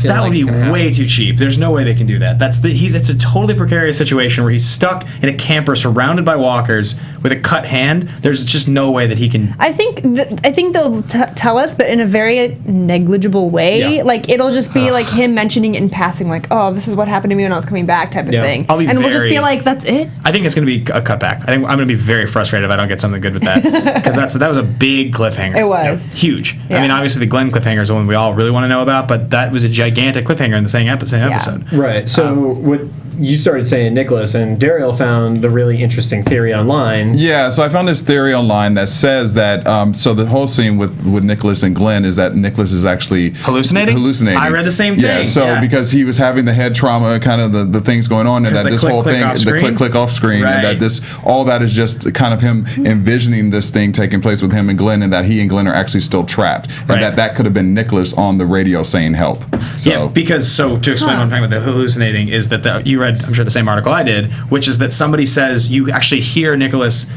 like would be it's gonna happen. way too cheap. There's no way they can do that. It's a totally precarious situation where he's stuck in a camper surrounded by walkers with a cut hand. There's just no way that he can. I think they'll tell us, but in a very negligible way. Yeah. Like it'll just be like him mentioning it in passing, like, "Oh, this is what happened to me when I was coming back," type of Yeah. thing. I'll be and we'll just be very- like, "That's it." I think it's going to be a cutback. I think I'm going to be very frustrated if I don't get something good with that because that was a big cliffhanger. It was. Huge. I Yeah. mean, obviously the Glenn cliffhanger is the one we all really want to know about, but that was a gigantic cliffhanger in the same episode. Right. So what you started saying, Nicholas, and Derrial found the really interesting theory online. Yeah, so I found this theory online that says that so the whole scene with Nicholas and Glenn is that Nicholas is actually Hallucinating? Hallucinating. I read the same Yeah, thing, so yeah. because he was having the head trauma, kind of the things going on, and 'Cause that the this click, whole click thing, off the screen? click off screen, and Right. that all that is just kind of him envisioning this thing taking place with him and Glenn, and that he and Glenn are actually still trapped, and Right. that could have been Nicholas on the radio saying help. So Yeah, because to explain what I'm talking about, the hallucinating is that you read, I'm sure, the same article I did, which is that somebody says you actually hear Nicholas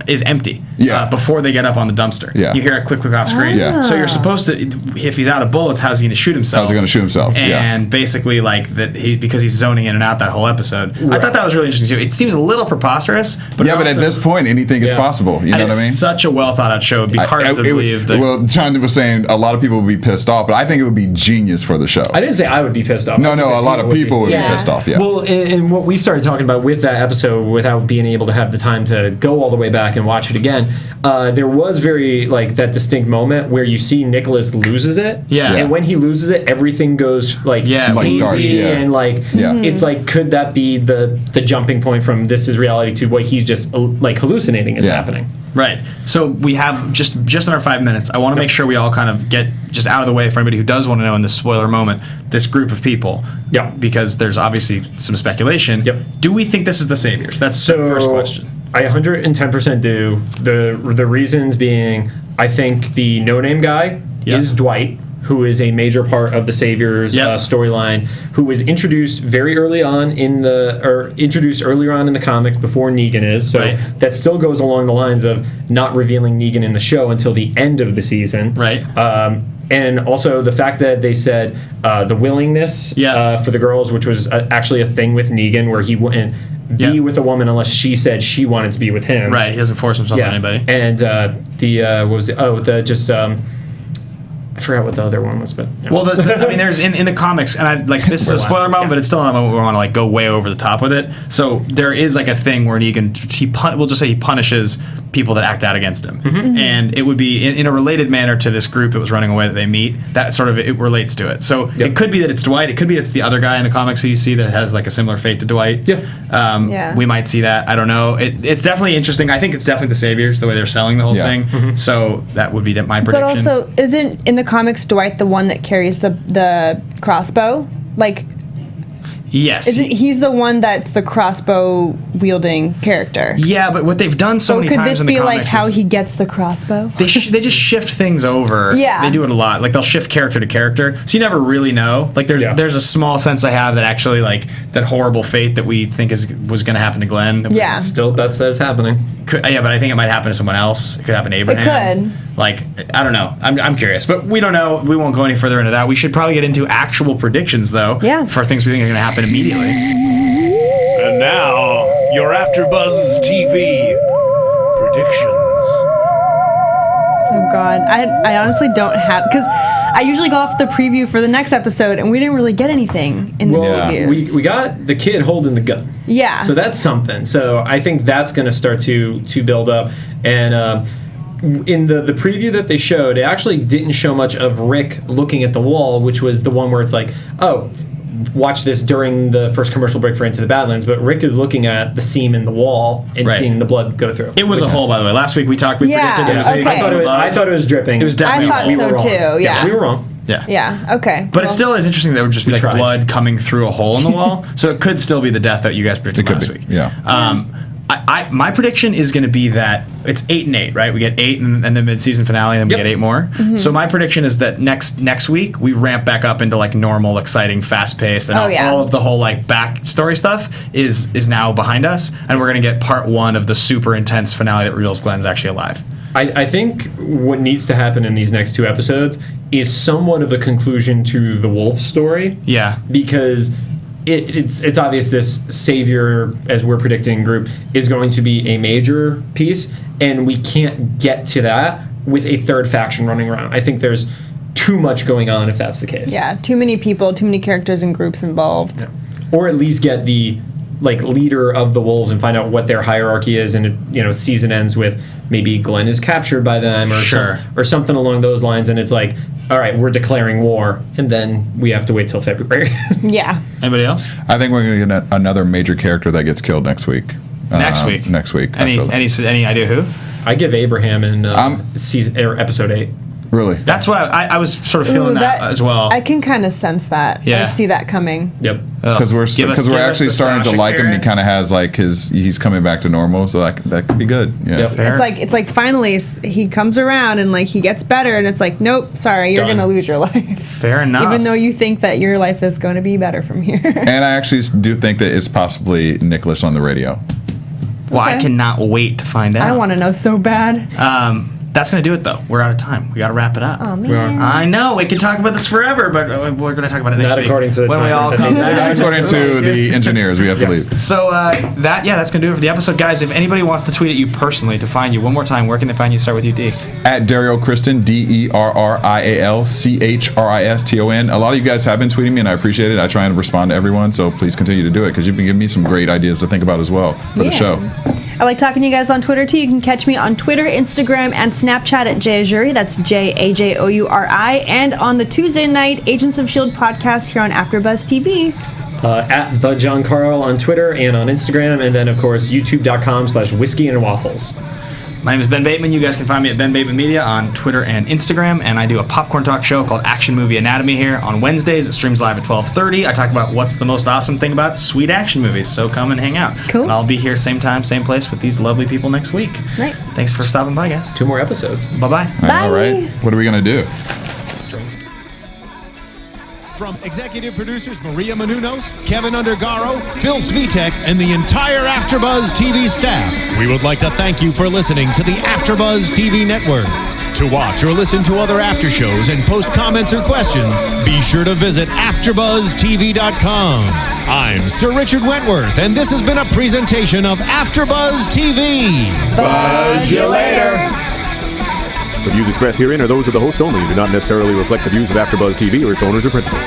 is empty before they get up on the dumpster. Yeah. You hear a click off screen. Yeah. So you're supposed to, if he's out of bullets, how's he going to shoot himself? how's he going to shoot himself? And basically, like that, because he's zoning in and out that whole episode. I thought that was really interesting too. It seems a little preposterous, but But at this point, anything is Yeah. possible. You know what I mean? It's such a well thought out show. It'd be hard to believe that. Well, John was saying a lot of people would be pissed off, but I think it would be genius for the show. I didn't say I would be pissed off. No, I just said a lot of people would be Yeah. pissed off. Yeah. Well, and what we started talking about with that episode, without being able to have the time to go all the way back and watch it again, there was very like that distinct moment where you see Nicholas loses it. Yeah. And when he loses it, everything goes like like hazy dark, and like it's like, could that be the jumping point from this is reality to what he's just like hallucinating is happening? Right. So we have just in our 5 minutes. I want to make sure we all kind of get just out of the way for anybody who does want to know in this spoiler moment. This group of people. Yeah. Because there's obviously some speculation. Yep. Do we think this is the Saviors? That's the first question. I 110% do. The reasons being, I think the no-name guy is Dwight, who is a major part of the Saviors storyline, who was introduced very early on introduced earlier on in the comics before Negan is. So that still goes along the lines of not revealing Negan in the show until the end of the season. Right. And also the fact that they said the willingness for the girls, which was actually a thing with Negan, where he wouldn't be with a woman unless she said she wanted to be with him. Right. He doesn't force himself on anybody. And what was it? I forgot what the other one was, but Well, I mean, there's in the comics, and this is a spoiler moment, but it's still not a moment where we want to like go way over the top with it. So there is like a thing where Negan we'll just say he punishes people that act out against him, and it would be in a related manner to this group that was running away that they meet. That sort of it relates to it. So it could be that it's Dwight. It could be it's the other guy in the comics who you see that has like a similar fate to Dwight. We might see that. I don't know. It's definitely interesting. I think it's definitely the Saviors, the way they're selling the whole thing. So that would be my prediction. But also, isn't in the comics Dwight the one that carries the crossbow? Like, yes, he's the one that's the crossbow wielding character. Yeah, but what they've done so many times in the could this be like comics how is he gets the crossbow? they just shift things over. Yeah. They do it a lot. Like they'll shift character to character, so you never really know. Like there's a small sense I have that actually like that horrible fate that we think was going to happen to Glenn. Still bets that it's happening. But I think it might happen to someone else. It could happen to Abraham. It could. Like I don't know. I'm curious, but we don't know. We won't go any further into that. We should probably get into actual predictions though. Yeah. For things we think are going to happen immediately. And now, your AfterBuzz TV predictions. Oh God, I honestly don't have, because I usually go off the preview for the next episode, and we didn't really get anything in the previews. We got the kid holding the gun. Yeah. So that's something. So I think that's going to start to build up. And in the preview that they showed, it actually didn't show much of Rick looking at the wall, which was the one where it's like, oh, watch this during the first commercial break for Into the Badlands, but Rick is looking at the seam in the wall and seeing the blood go through. It was a hole, by the way. Last week we predicted it was okay. I thought it was dripping. It was definitely I thought so too, yeah. We were wrong. Yeah. Okay. But it still is interesting that it would just be like blood coming through a hole in the wall. So it could still be the death that you guys predicted last week. Yeah. My prediction is going to be that it's 8 and 8, right? We get 8 and the mid-season finale, and then we get 8 more. Mm-hmm. So my prediction is that next week we ramp back up into like normal, exciting, fast-paced, and all of the whole like backstory stuff is now behind us, and we're going to get part 1 of the super intense finale that reveals Glenn's actually alive. I think what needs to happen in these next 2 episodes is somewhat of a conclusion to the Wolf story. Yeah. Because it's obvious this savior, as we're predicting, group is going to be a major piece, and we can't get to that with a third faction running around. I think there's too much going on if that's the case. Yeah, too many people, too many characters and groups involved. Yeah. Or at least get the leader of the wolves and find out what their hierarchy is, and season ends with maybe Glenn is captured by them or something along those lines, and it's like, all right, we're declaring war, and then we have to wait till February. Yeah. Anybody else? I think we're going to get another major character that gets killed next week. Next week. Any idea who? I give Abraham in episode 8. Really? That's why I was sort of feeling that as well. I can kind of sense that. Yeah. I see that coming. Yep. Because we're actually starting to like him. And he kind of has he's coming back to normal, so that could be good. Yeah. Yep. It's like finally he comes around and he gets better, and it's like, nope, sorry, you're gonna lose your life. Fair enough. Even though you think that your life is going to be better from here. And I actually do think that it's possibly Nicholas on the radio. Well, I cannot wait to find out. I want to know so bad. That's going to do it, though. We're out of time. We got to wrap it up. Oh, man. I know. We could talk about this forever, but we're going to talk about it next week. Not according to the when we all come back. According to the engineers, we have to leave. So that's going to do it for the episode. Guys, if anybody wants to tweet at you personally to find you one more time, where can they find you? Start with you, D. At Derrial Christon, DerrialChriston. A lot of you guys have been tweeting me, and I appreciate it. I try and respond to everyone, so please continue to do it, because you've been giving me some great ideas to think about as well for the show. I like talking to you guys on Twitter, too. You can catch me on Twitter, Instagram, and Snapchat at Joyce Ajouri. That's JAJOURI. And on the Tuesday night Agents of S.H.I.E.L.D. podcast here on AFTERBUZZ TV. At the John Carle on Twitter and on Instagram. And then, of course, youtube.com/whiskey and waffles. My name is Ben Bateman. You guys can find me at Ben Bateman Media on Twitter and Instagram, and I do a popcorn talk show called Action Movie Anatomy here on Wednesdays. It streams live at 12:30. I talk about what's the most awesome thing about sweet action movies, so come and hang out. Cool. And I'll be here same time, same place with these lovely people next week. Nice. Thanks for stopping by, guys. 2 more episodes. Bye-bye. Bye. All right. What are we going to do? From executive producers Maria Menounos, Kevin Undergaro, Phil Svitek, and the entire AfterBuzz TV staff, we would like to thank you for listening to the AfterBuzz TV network. To watch or listen to other after shows and post comments or questions, be sure to visit AfterBuzzTV.com. I'm Sir Richard Wentworth, and this has been a presentation of AfterBuzz TV. Buzz you later. The views expressed herein are those of the hosts only and do not necessarily reflect the views of AfterBuzz TV or its owners or principals.